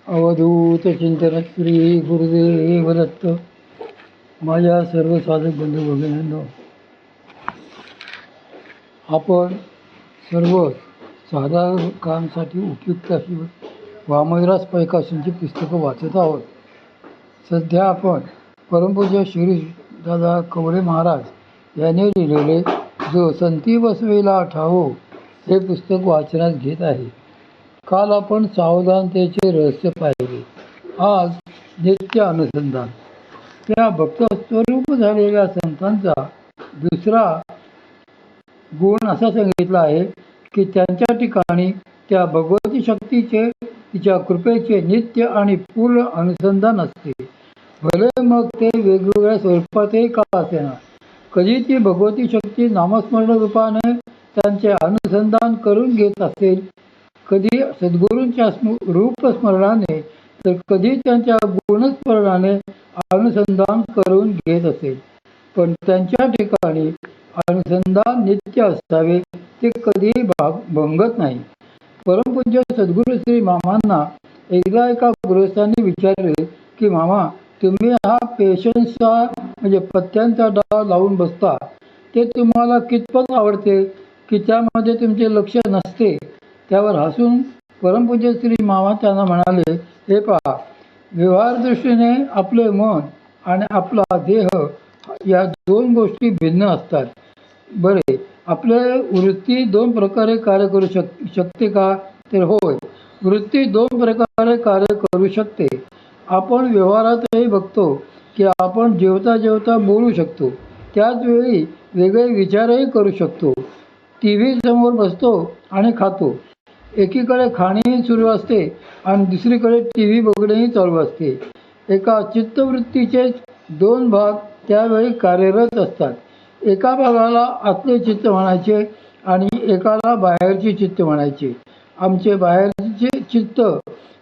अवधूत चिंतन श्री गुरुदेव दत्त. माझ्या सर्व साधक बंधू भगिनींनो, आपण सर्व साधकांसाठी उपयुक्त अशी वामनराज पैकाशींची पुस्तकं वाचत आहोत. सध्या आपण परमपूज्य श्री दादा कवडे महाराज यांनी लिहिलेले जो संती बसवेला ठावो हे पुस्तक वाचण्यास घेत आहे. काल आपण सावधानतेचे रहस्य पाहिले. आज नित्य अनुसंधान. त्या भक्तस्वरूप झालेल्या संतांचा दुसरा गुण असा सांगितला आहे की त्यांच्या ठिकाणी त्या भगवती शक्तीचे, तिच्या कृपेचे नित्य आणि पूर्ण अनुसंधान असते. भले मग ते वेगवेगळ्या स्वरूपातही का असेना, कधी ती भगवती शक्ती नामस्मरण रूपाने त्यांचे अनुसंधान करून घेत असेल, कधी सद्गुरूंच्या रूपस्मरणाने, तर कधी त्यांच्या गुणस्मरणाने अनुसंधान करून घेत असेल. पण त्यांच्या ठिकाणी अनुसंधान नित्य असावे, ते कधीही भंगत नाही. परमपूज्य सद्गुरू श्री मामांना एकदा एका गृहस्थांनी विचारले की मामा, तुम्ही हा पेशन्सचा म्हणजे पत्त्यांचा डाव लावून बसता, ते तुम्हाला कितपत आवडते की त्यामध्ये तुमचे लक्ष नसते? त्यावर हसून परमपूज्य श्री मामा त्यांना म्हणाले, हे पहा, व्यवहार दृष्टीने आपले मन आणि आपला देह या दोन गोष्टी भिन्न असतात. बरे, आपले वृत्ती दोन प्रकारे कार्य करू शकते का? तर होय, वृत्ती दोन प्रकारे कार्य करू शकते. आपण व्यवहारातही बघतो की आपण जेवता जेवता बोलू शकतो, त्याच वेळी वेगळे विचारही करू शकतो. टी व्ही समोर बसतो आणि खातो. एकीकडे खाणेही सुरू असते आणि दुसरीकडे टी व्ही बघणेही चालू असते. एका चित्तवृत्तीचे दोन भाग त्यावेळी कार्यरत असतात. एका भागाला आतले चित्त म्हणायचे आणि एकाला बाहेरचे चित्त म्हणायचे. आमचे बाहेरचे चित्त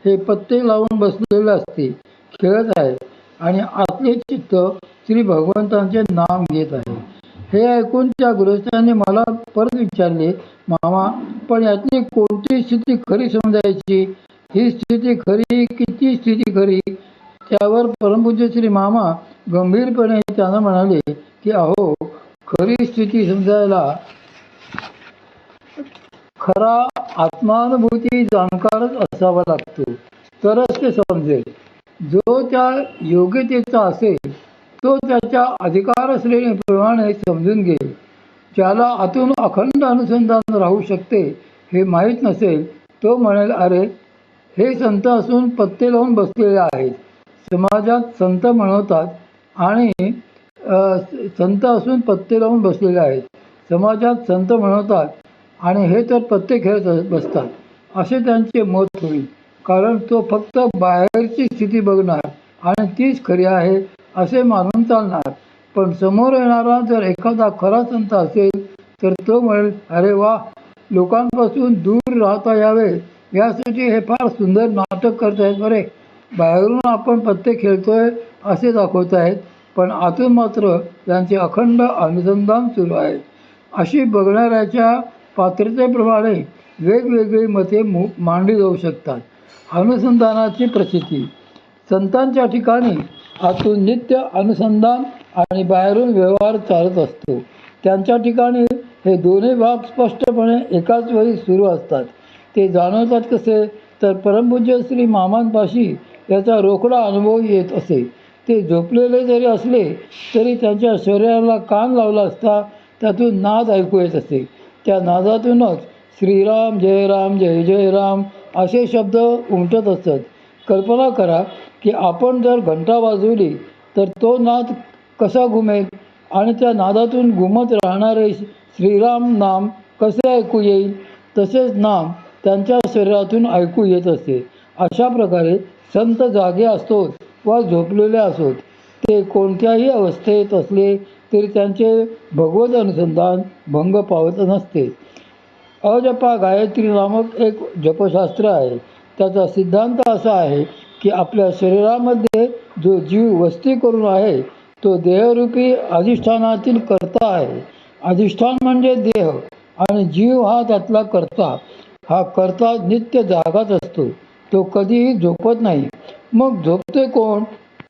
हे पत्ते लावून बसलेले असते, खेळत आहे, आणि आतले चित्त श्री भगवंतांचे नाम घेत आहे. हे ऐकून त्या गृहस्थांनी मला परत विचारले, मामा, पण यातली कोणती स्थिती खरी समजायची? ही स्थिती खरी की ती स्थिती खरी? त्यावर परमपूज्य श्री मामा गंभीरपणे त्यांना म्हणाले की अहो, खरी स्थिती समजायला खरा आत्मानुभूती जाणकारच असावा लागतो, तरच ते समजेल. जो त्या योग्यतेचा असेल तो त्याच्या अधिकार श्रेणीप्रमाणे समजून घेईल. ज्याला आतून अखंड अनुसंधान राहू शकते हे माहीत नसेल, तो म्हणेल, अरे, हे संत असून पत्ते लावून बसलेले आहेत. समाजात संत म्हणवतात आणि संत असून पत्ते लावून बसलेले आहेत. समाजात संत म्हणवतात आणि हे तर पत्ते खेळत बसतात, असे त्यांचे मत होईल. कारण तो फक्त बाहेरची स्थिती बघणार आणि तीच खरी आहे असे मानून चालणार. पण समोर येणारा जर एखादा खरा संत असेल तर तो म्हणेल, अरे वा, लोकांपासून दूर राहता यावे यासाठी हे फार सुंदर नाटक करतायत बरे. बाहेरून आपण पत्ते खेळतोय असे दाखवत आहेत, पण आतून मात्र त्यांचे अखंड अनुसंधान सुरू आहे. अशी बघणाऱ्याच्या पात्रतेप्रमाणे वेगवेगळी मते मांडली जाऊ शकतात. अनुसंधानाची प्रचिती. संतांच्या ठिकाणी आतून नित्य अनुसंधान आणि बाहेरून व्यवहार चालत असतो. त्यांच्या ठिकाणी हे दोन्ही भाग स्पष्टपणे एकाच वेळी सुरू असतात. ते जाणवतात कसे? तर परमपूज्य श्री मामांपाशी याचा रोकडा अनुभव येत असे. ते झोपलेले जरी असले तरी त्यांच्या शरीराला कान लावला असता त्यातून नाद ऐकू येत असे. त्या नादातूनच श्रीराम जय राम जय जय राम असे शब्द उमटत असत. कल्पना करा की आपण जर घंटा वाजवली तर तो नाद कसा घुमेल आणि त्या नादातून घुमत राहणारे श्रीराम नाम कसे ऐकू येईल? तसेच नाम त्यांच्या शरीरातून ऐकू येत असे. अशा प्रकारे संत जागे असतोत वा झोपलेले असोत, ते कोणत्याही अवस्थेत असले तरी त्यांचे भगवत अनुसंधान भंग पावत नसते. अजपा गायत्री नामक एक जपशास्त्र आहे. त्याचा सिद्धांत असा आहे की आपल्या शरीरामध्ये जो जीव वस्ती करून आहे तो देहरूपी अधिष्ठानातील कर्ता आहे. अधिष्ठान म्हणजे देह आणि जीव हा त्यातला कर्ता. हा करता नित्य जागाच असतो, तो कधीही झोपत नाही. मग झोपते कोण?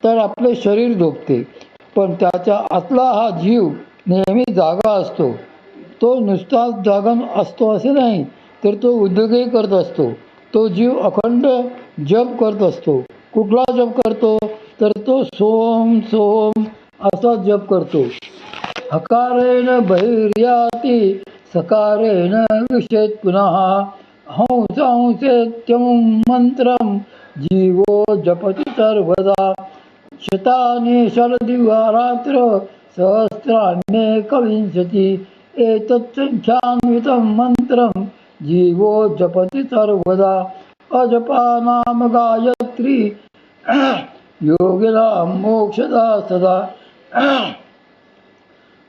तर आपले शरीर झोपते, पण त्याच्या आतला हा जीव नेहमी जागा असतो. तो नुसताच जागा असतो असे नाही, तर तो उद्योगही करत असतो. तो जीव अखंड जप करत असतो. कुठला जप करतो? तर तो सोम सोम असा जप करतो. हकारेण बहिर्याती सकारेण विशेत पुनः हंस हंसेत्यमुं मंत्रम जीवो जपति सर्वदा शतानि शरदिवारात्र सहस्राण्येकविंशति एतत्संख्यान्वितं मंत्रं जीवो जपति सर्वदा अजपानाम गायत्री योगिना मोक्षदा सदा.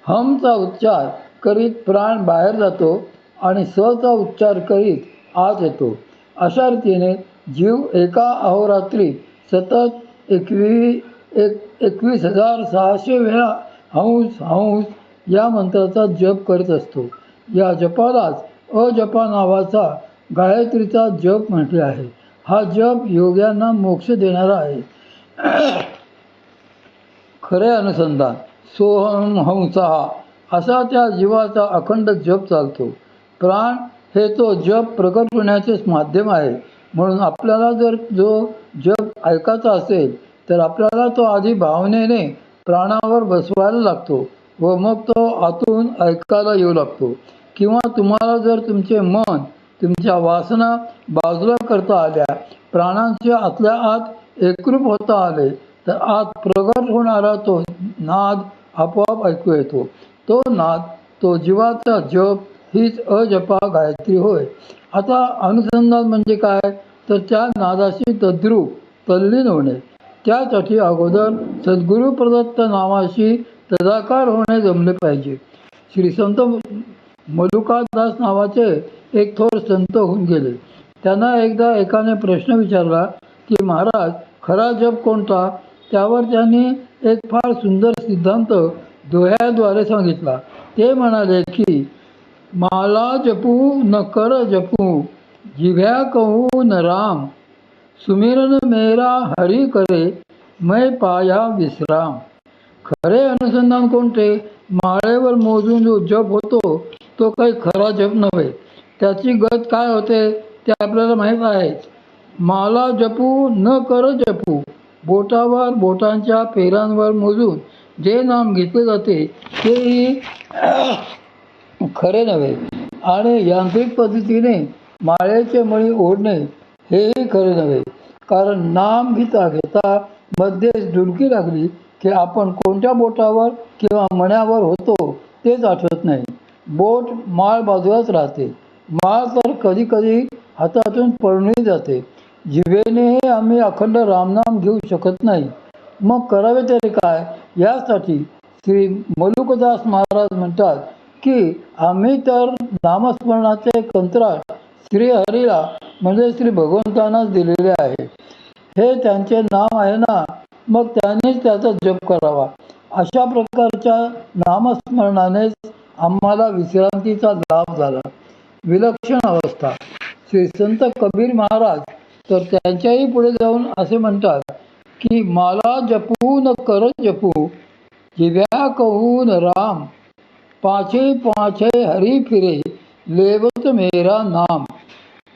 हमचा उच्चार करीत प्राण बाहेर जातो आणि सचा उच्चार करीत आत येतो. अशा रीतीने जीव एका अहोरात्री सतत 21,600 वेळा हंस हंस या मंत्राचा जप करीत असतो. या जपालाच अजपा नावाचा गायत्रीचा जप म्हटले आहे. हा जप योग्यांना मोक्ष देणारा आहे. खरे अनुसंधान सोहम हंसा असा त्या जीवाचा अखंड जप चालतो. प्राण हे तो जप प्रकट होण्याचेच माध्यम आहे. म्हणून आपल्याला जर जो जप ऐकायचा असेल तर आपल्याला तो आधी भावनेने प्राणावर बसवायला लागतो व मग तो आतून ऐकायला येऊ लागतो. किंवा तुम्हाला जर तुमचे मन तुमच्या वासना बाजूला करता आल्या, प्राणांच्या आतल्या आत एकरूप होता आले, तर आत प्रगट होणारा तो नाद आपोआप ऐकू येतो. तो नाद, तो जीवाचा जप हीच अजपा गायत्री होय. आता अनुसंधान म्हणजे काय? तर त्या नादाशी तद्रूप तल्लीन होणे. त्यासाठी अगोदर सद्गुरू प्रदत्त नावाशी तदाकार होणे जमले पाहिजे. श्री संत मलुकादास नावाचे एक थोर संत होऊन गेले. त्यांना एकदा एकाने प्रश्न विचारला की महाराज, खरा जप कोणता? त्यावर त्यांनी एक फार सुंदर सिद्धांत दोह्याद्वारे सांगितला. ते म्हणाले की माला जपू न कर जपू, जिव्ह्या कहू न राम, सुमिरन मेरा हरी करे, मै पाया विश्राम. खरे अनुसंधान कोणते? माळेवर मोजून जो जप होतो तो काही खरा जप नव्हे. त्याची गत काय होते ते आपल्याला माहीत आहे. माला जपू न कर जपू, बोटावर बोटांच्या पेरांवर मोजून जे नाम घेतले जाते तेही खरे नव्हे. आणि यांत्रिक पद्धतीने माळेचे मणी ओढणे हेही खरे नव्हे. कारण नाम घेता घेता मध्येच डुलकी लागली की आपण कोणत्या बोटावर किंवा मण्यावर होतो तेच आठवत नाही. बोट माळ बाजूलाच राहते. माळ तर कधी कधी हातातून पळूनही जाते. जिभेनेही आम्ही अखंड रामनाम घेऊ शकत नाही. मग करावे तरी काय? यासाठी श्री मलुकदास महाराज म्हणतात की आम्ही तर नामस्मरणाचे कंत्राट श्रीहरीला म्हणजे श्री भगवंतांनाच दिलेले आहे. हे त्यांचे नाम आहे ना, मग त्यांनीच त्याचा जप करावा. अशा प्रकारच्या नामस्मरणानेच आम्हाला विश्रांतीचा लाभ झाला. विलक्षण अवस्था. श्री संत कबीर महाराज तर त्यांच्याही पुढे जाऊन असे म्हणतात की माला जपू न कर जपू, जिव्या कहू न राम, पाछे पाछे हरी फिरे, लेवत मेरा नाम.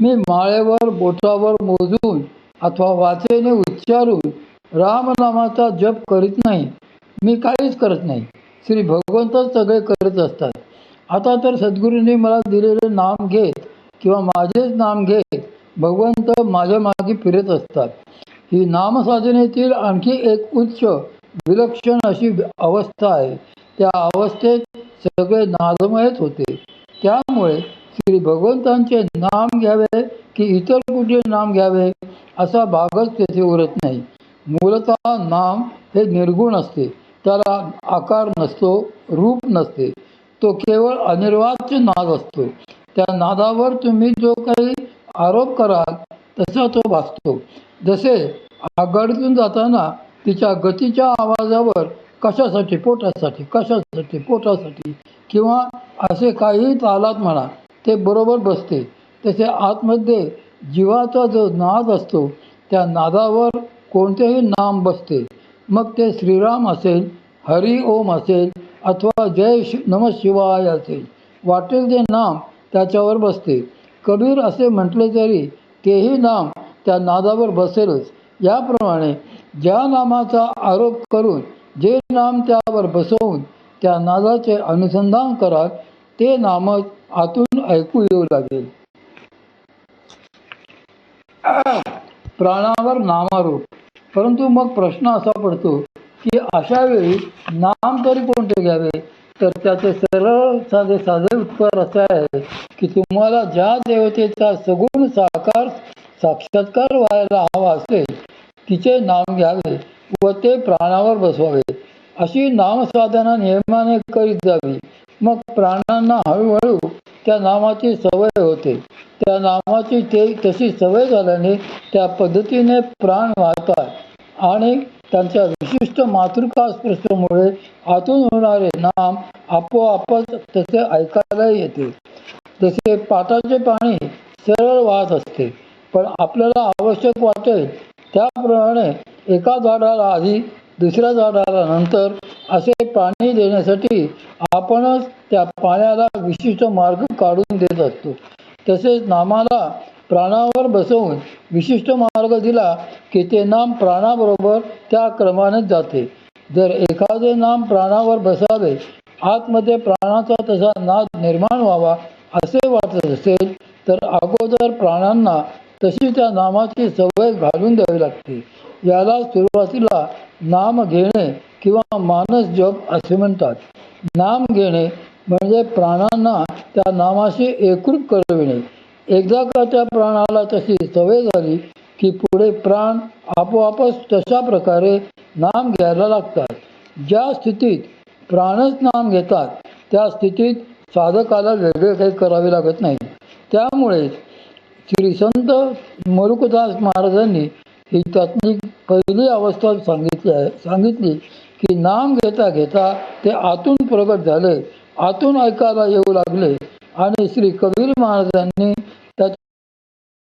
मी माळेवर बोटावर मोजून अथवा वाचेने उच्चारून रामनामाचा जप करीत नाही. मी काहीच करत नाही. श्री भगवंतच सगळे करत असतात. आता तर सद्गुरूंनी मला दिलेले नाम घेत किंवा माझेच नाम घेत भगवंत माझ्या मागे फिरत असतात. ही नामसाधनेतील आणखी एक उच्च विलक्षण अशी अवस्था आहे. त्या अवस्थेत सगळे नादमयच होते. त्यामुळे श्री भगवंतांचे नाम घ्यावे की इतर कुठले नाम घ्यावे असा भागच तेथे उरत नाही. मूलतः नाम हे निर्गुण असते. त्याला आकार नसतो, रूप नसते. तो केवळ अनिर्वाच्य नाद असतो. त्या नादावर तुम्ही जो काही आरोप कराल तसा तो भासतो. जसे आगगाडीतून जाताना तिच्या गतीच्या आवाजावर कशासाठी पोटासाठी, कशासाठी पोटासाठी किंवा असे काही तालात म्हणा ते बरोबर बसते. तसे आतमध्ये जीवाचा जो नाद असतो त्या नादावर कोणतेही नाम बसते. मग ते श्रीराम असेल, हरी ओम असेल अथवा नम शिवाय असेल, वाटेल ते नाम त्याच्यावर बसते. कबीर असे म्हटले तरी तेही नाम त्या नादावर बसेलच. याप्रमाणे ज्या नामाचा आरोप करून जे नाम त्यावर बसवून त्या नादाचे अनुसंधान कराल ते नामच आतून ऐकू येऊ लागेल. प्राणावर नामारोप. परंतु मग प्रश्न असा पडतो की अशा वेळी नाम तरी कोणते घ्यावे. तर त्याचे सरळ साधे उत्तर असे आहे की तुम्हाला ज्या देवतेचा सगुण साक्षात्कार व्हायला हवा असेल तिचे नाम घ्यावे व ते प्राणावर बसवावे. अशी नामसाधना नियमाने करीत जावी. मग प्राणांना हळूहळू त्या नामाची सवय होते. त्या नामाची तशी सवय झाल्याने त्या पद्धतीने प्राण वाहतात आणि त्यांच्या विशिष्ट मातृकास्पर्शामुळे आतून होणारे नाम आपोआपच तसे ऐकायला येते. तसे पाटाचे पाणी सरळ वाहत असते, पण आपल्याला आवश्यक वाटेल त्याप्रमाणे एका झाडाला आधी दुसऱ्या झाडाला नंतर असे पाणी देण्यासाठी आपणच त्या पाण्याला विशिष्ट मार्ग काढून देत असतो. तसेच नामाला प्राणावर बसवून विशिष्ट मार्ग दिला की ते नाम प्राणाबरोबर त्या क्रमानेच जाते. जर एखादे नाम प्राणावर बसावे, आतमध्ये प्राणाचा तसा नाद निर्माण व्हावा असे वाटत असेल तर अगोदर प्राणांना तशी त्या नामाची सवय घालून द्यावी लागते. याला सुरुवातीला नाम घेणे किंवा मानस जप असे म्हणतात. नाम घेणे म्हणजे प्राणांना त्या नामाशी एकरूप करविणे. एकदा का त्या प्राणाला तशी सवय झाली की पुढे प्राण आपोआपच तशा प्रकारे नाम घ्यायला लागतात. ज्या स्थितीत प्राणच नाम घेतात त्या स्थितीत साधकाला वेगळे काही करावे लागत नाही. त्यामुळे श्री संत मरुकदास महाराजांनी ही त्यातली पहिली अवस्था सांगितली की नाम घेता घेता ते आतून प्रगट झाले, आतून ऐकायला येऊ लागले आणि श्री कबीर महाराजांनी